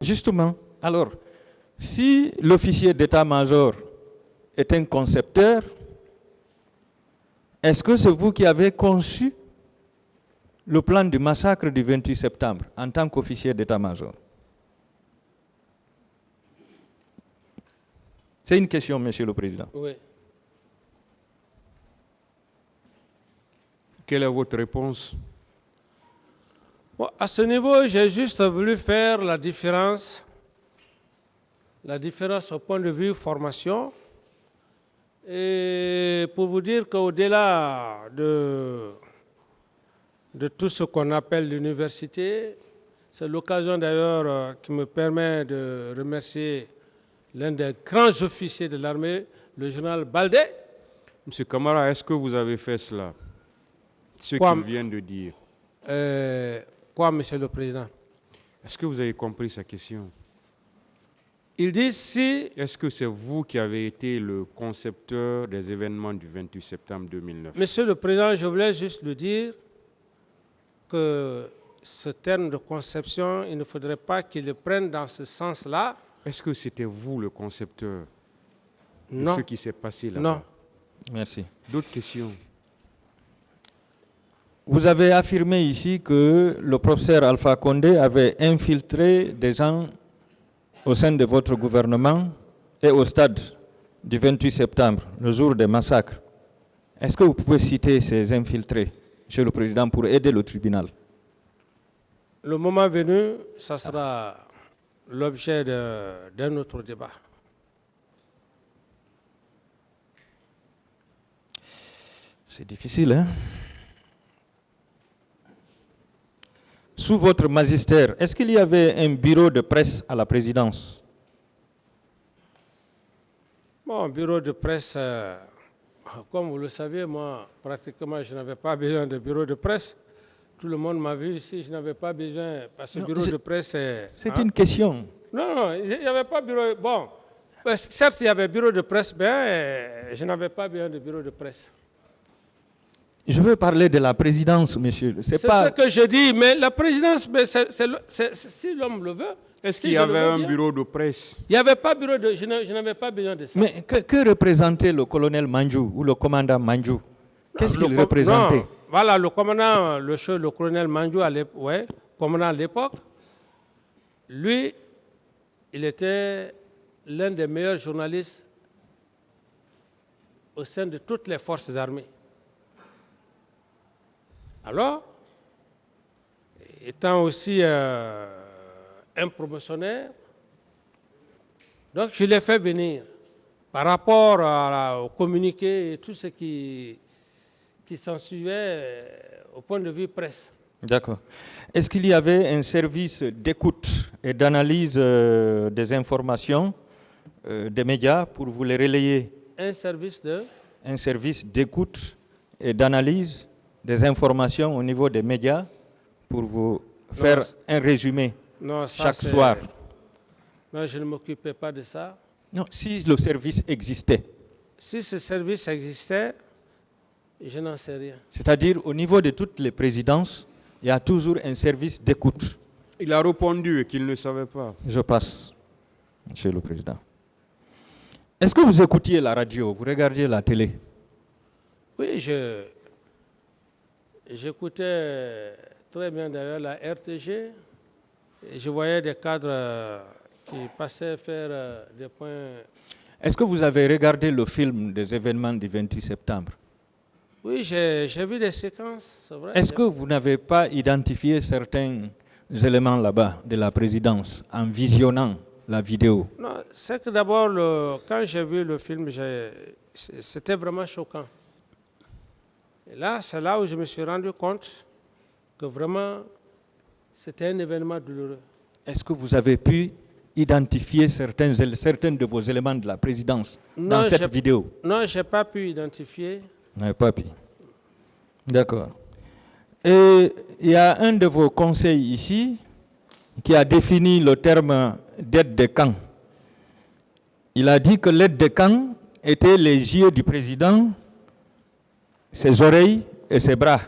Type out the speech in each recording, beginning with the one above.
Justement, alors, si l'officier d'état-major est un concepteur, est-ce que c'est vous qui avez conçu le plan du massacre du 28 septembre en tant qu'officier d'état-major? C'est une question, Monsieur le Président. Oui. Quelle est votre réponse? Bon, à ce niveau, j'ai juste voulu faire la différence au point de vue formation, et pour vous dire qu'au-delà de tout ce qu'on appelle l'université, c'est l'occasion d'ailleurs qui me permet de remercier l'un des grands officiers de l'armée, le général Baldé. Monsieur Camara, est-ce que vous avez fait cela? Ce qu'il vient de dire. Quoi, Monsieur le Président? Est-ce que vous avez compris sa question? Il dit si... Est-ce que c'est vous qui avez été le concepteur des événements du 28 septembre 2009? Monsieur le Président, je voulais juste le dire que ce terme de conception, il ne faudrait pas qu'il le prenne dans ce sens-là. Est-ce que c'était vous le concepteur de Non. ce qui s'est passé là-bas? Non. Merci. D'autres questions? Vous avez affirmé ici que le professeur Alpha Condé avait infiltré des gens au sein de votre gouvernement et au stade du 28 septembre, le jour des massacres. Est-ce que vous pouvez citer ces infiltrés, Monsieur le Président, pour aider le tribunal? Le moment venu, ça sera l'objet d'un autre débat. C'est difficile, hein? Sous votre magistère, est-ce qu'il y avait un bureau de presse à la présidence? Bon, bureau de presse, comme vous le savez, moi, pratiquement, je n'avais pas besoin de bureau de presse. Tout le monde m'a vu ici, je n'avais pas besoin, parce que le bureau de presse... C'est une question. Non, il n'y avait pas bureau... Bon, certes, il y avait bureau de presse, mais je n'avais pas besoin de bureau de presse. Je veux parler de la présidence, monsieur. C'est ce que je dis, mais la présidence, si l'homme le veut... Est-ce qu'il y avait un bureau de presse? Il n'y avait pas bureau de... Je n'avais pas besoin de ça. Mais que représentait le colonel Manjou ou le commandant Manjou? Qu'est-ce qu'il représentait? Non, voilà, le commandant, le colonel Manjou, commandant à l'époque, lui, il était l'un des meilleurs journalistes au sein de toutes les forces armées. Alors, étant aussi un promotionnaire, donc je l'ai fait venir par rapport au communiqué et tout ce qui s'ensuivait au point de vue presse. D'accord. Est-ce qu'il y avait un service d'écoute et d'analyse des informations des médias pour vous les relayer? Un service de? Un service d'écoute et d'analyse des informations au niveau des médias pour vous faire un résumé chaque soir. Non, je ne m'occupais pas de ça. Non, si le service existait. Si ce service existait, je n'en sais rien. C'est-à-dire, au niveau de toutes les présidences, il y a toujours un service d'écoute. Il a répondu qu'il ne savait pas. Je passe, Monsieur le Président. Est-ce que vous écoutiez la radio, vous regardiez la télé? Oui, j'écoutais très bien d'ailleurs la RTG. Et je voyais des cadres qui passaient faire des points. Est-ce que vous avez regardé le film des événements du 28 septembre? Oui, j'ai vu des séquences, c'est vrai. Est-ce que vous n'avez pas identifié certains éléments là-bas de la présidence en visionnant la vidéo? Non, c'est que d'abord, quand j'ai vu le film, c'était vraiment choquant. Et là, c'est là où je me suis rendu compte que vraiment, c'était un événement douloureux. Est-ce que vous avez pu identifier certains de vos éléments de la présidence dans cette vidéo? Non, je n'ai pas pu identifier. Vous n'avez pas pu. D'accord. Et il y a un de vos conseils ici qui a défini le terme d'aide de camp. Il a dit que l'aide de camp était les yeux du président, ses oreilles et ses bras.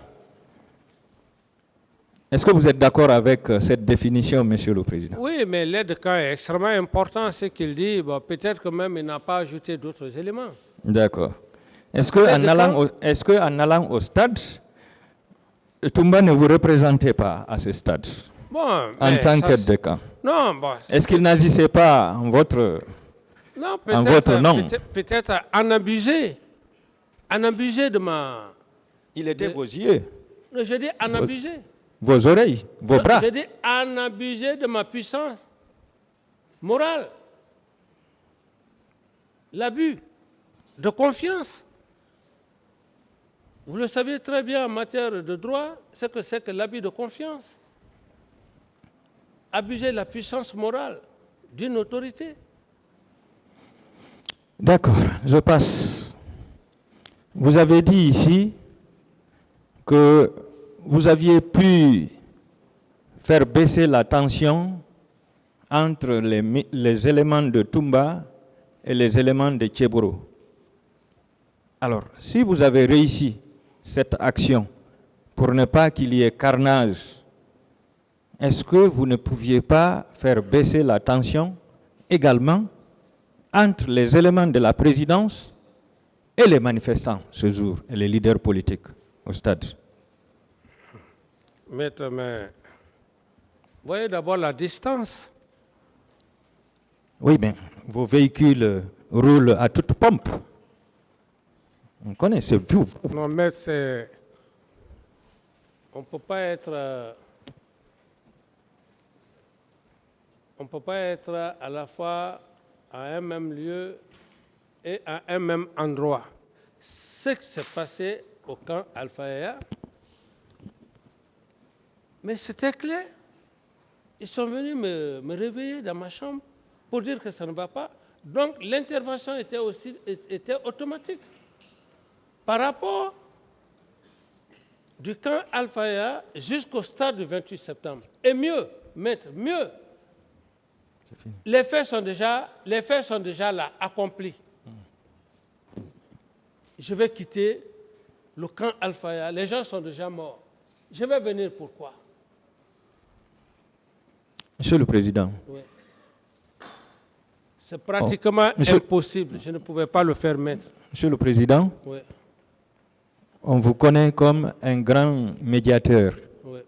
Est-ce que vous êtes d'accord avec cette définition, Monsieur le Président? Oui, mais l'aide de camp est extrêmement important, ce qu'il dit. Bon, peut-être que même il n'a pas ajouté d'autres éléments. D'accord. Est-ce qu'en allant au stade, Toumba ne vous représentait pas à ce stade Bon, en tant qu'aide de camp? Non, bon. Est-ce qu'il n'agissait pas en votre, Non, en votre nom? peut-être en abuser. En abuser de ma... Il était vos yeux, Non, je dis en abuser. vos oreilles, vos bras. Je dis en abuser de ma puissance morale. L'abus de confiance. Vous le savez très bien en matière de droit, ce que c'est que l'abus de confiance. Abuser de la puissance morale d'une autorité. D'accord, je passe. Vous avez dit ici que vous aviez pu faire baisser la tension entre les éléments de Toumba et les éléments de Tchéboro. Alors, si vous avez réussi cette action pour ne pas qu'il y ait carnage, est-ce que vous ne pouviez pas faire baisser la tension également entre les éléments de la présidence et les manifestants ce jour, et les leaders politiques au stade? Maître, mais voyez d'abord la distance. Oui, mais vos véhicules roulent à toute pompe. On connaît, c'est vous. Non, maître, c'est... On ne peut pas être... On ne peut pas être à la fois à un même lieu et à un même endroit. Ce qui s'est passé au camp Alpha, mais c'était clair. Ils sont venus me réveiller dans ma chambre pour dire que ça ne va pas. Donc l'intervention était automatique. Par rapport du camp Alpha jusqu'au stade du 28 septembre. Et mieux, maître, mieux. Les faits sont déjà là, accomplis. Je vais quitter le camp Alpha. Les gens sont déjà morts. Je vais venir pourquoi? Monsieur le Président. Oui. C'est pratiquement impossible. Je ne pouvais pas le faire, maître. Monsieur le Président, oui. On vous connaît comme un grand médiateur. Oui.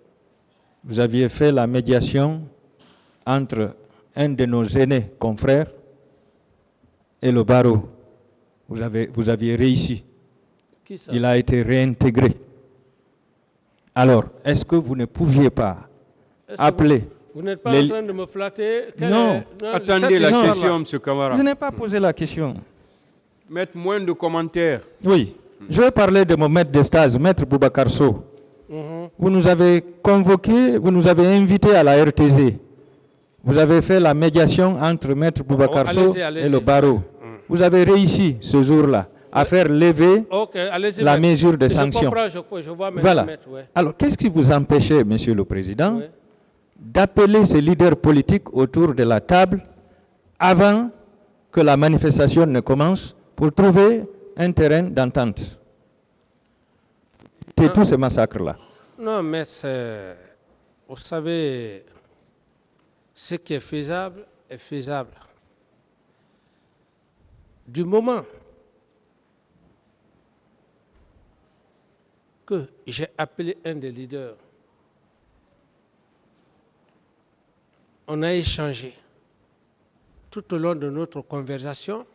Vous aviez fait la médiation entre un de nos aînés confrères et le barreau. Vous aviez réussi. Qui ça? Il a été réintégré. Alors, est-ce que vous ne pouviez pas appeler... Vous n'êtes pas en train de me flatter? Non. Attendez la question, M. Camara. Je n'ai pas posé la question. Mettre moins de commentaires. Oui. Je vais parler de mon maître de stage, Maître Boubacar Sow. Vous nous avez convoqués, vous nous avez invités à la RTZ. Vous avez fait la médiation entre Maître Boubacar Sow et le barreau. Vous avez réussi ce jour-là à faire lever la mesure de sanction. Je vois voilà. Maître, ouais. Alors, qu'est-ce qui vous empêchait, Monsieur le Président, d'appeler ces leaders politiques autour de la table avant que la manifestation ne commence pour trouver un terrain d'entente? C'est tous ces massacres-là. Non, maître, vous savez, ce qui est faisable est faisable. Du moment que j'ai appelé un des leaders, on a échangé tout au long de notre conversation.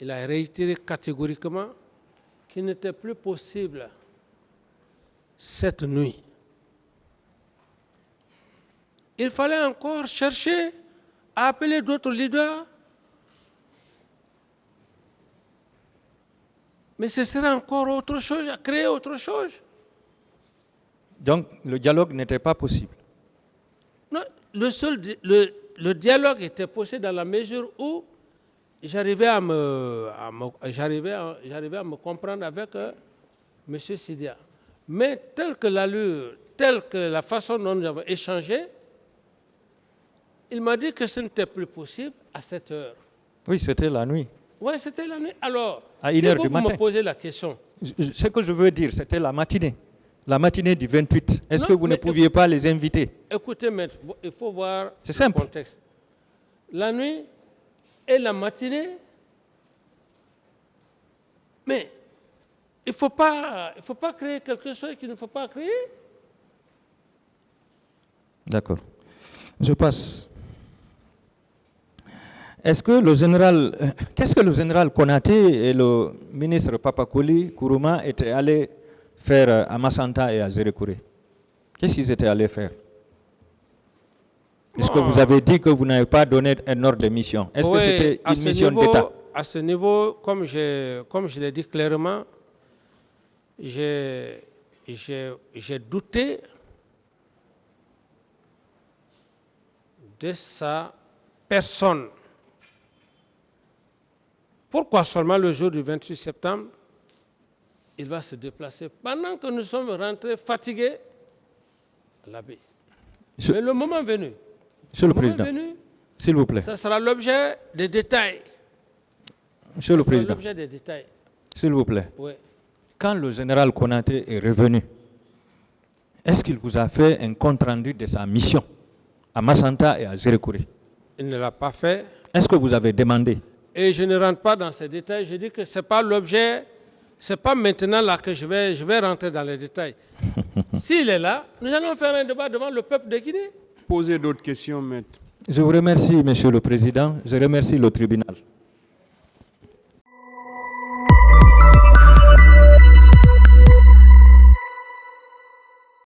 Il a réitéré catégoriquement qu'il n'était plus possible cette nuit. Il fallait encore chercher à appeler d'autres leaders. Mais ce serait encore autre chose, à créer autre chose. Donc, le dialogue n'était pas possible. Non, le dialogue était possible dans la mesure où j'arrivais à me comprendre avec M. Sidia. Mais telle que l'allure, telle que la façon dont nous avons échangé, il m'a dit que ce n'était plus possible à 7 heures. Oui, c'était la nuit. Oui, c'était la nuit. Alors, à si 1 heure vous du matin. me posez la question. Ce que je veux dire, c'était la matinée. la matinée du 28, est-ce Non, que vous ne mais pouviez pas les inviter? Écoutez, maître, il faut voir C'est le simple. contexte. La nuit et la matinée, mais il ne faut pas créer quelque chose qu'il ne faut pas créer. D'accord. Je passe. Est-ce que le général, qu'est-ce que le général Konaté et le ministre Papakoli Kourouma étaient allés faire à Massanta et à Zérékouré? Qu'est-ce qu'ils étaient allés faire? Puisque vous avez dit que vous n'avez pas donné un ordre de mission. Est-ce que c'était une mission d'État? À ce niveau, comme je l'ai dit clairement, j'ai douté de sa personne. Pourquoi seulement le jour du 28 septembre, il va se déplacer pendant que nous sommes rentrés fatigués à la baie? Mais le moment venu, Monsieur le Président, s'il vous plaît. ça sera l'objet des détails. Monsieur le Président, L'objet des détails. s'il vous plaît. Oui. Quand le général Konaté est revenu, est-ce qu'il vous a fait un compte-rendu de sa mission à Massanta et à Zérékouré? Il ne l'a pas fait. Est-ce que vous avez demandé? Et je ne rentre pas dans ces détails. Je dis que ce n'est pas l'objet, ce n'est pas maintenant là que je vais rentrer dans les détails. S'il est là, nous allons faire un débat devant le peuple de Guinée. Posez d'autres questions, maître. Je vous remercie, Monsieur le Président. Je remercie le tribunal.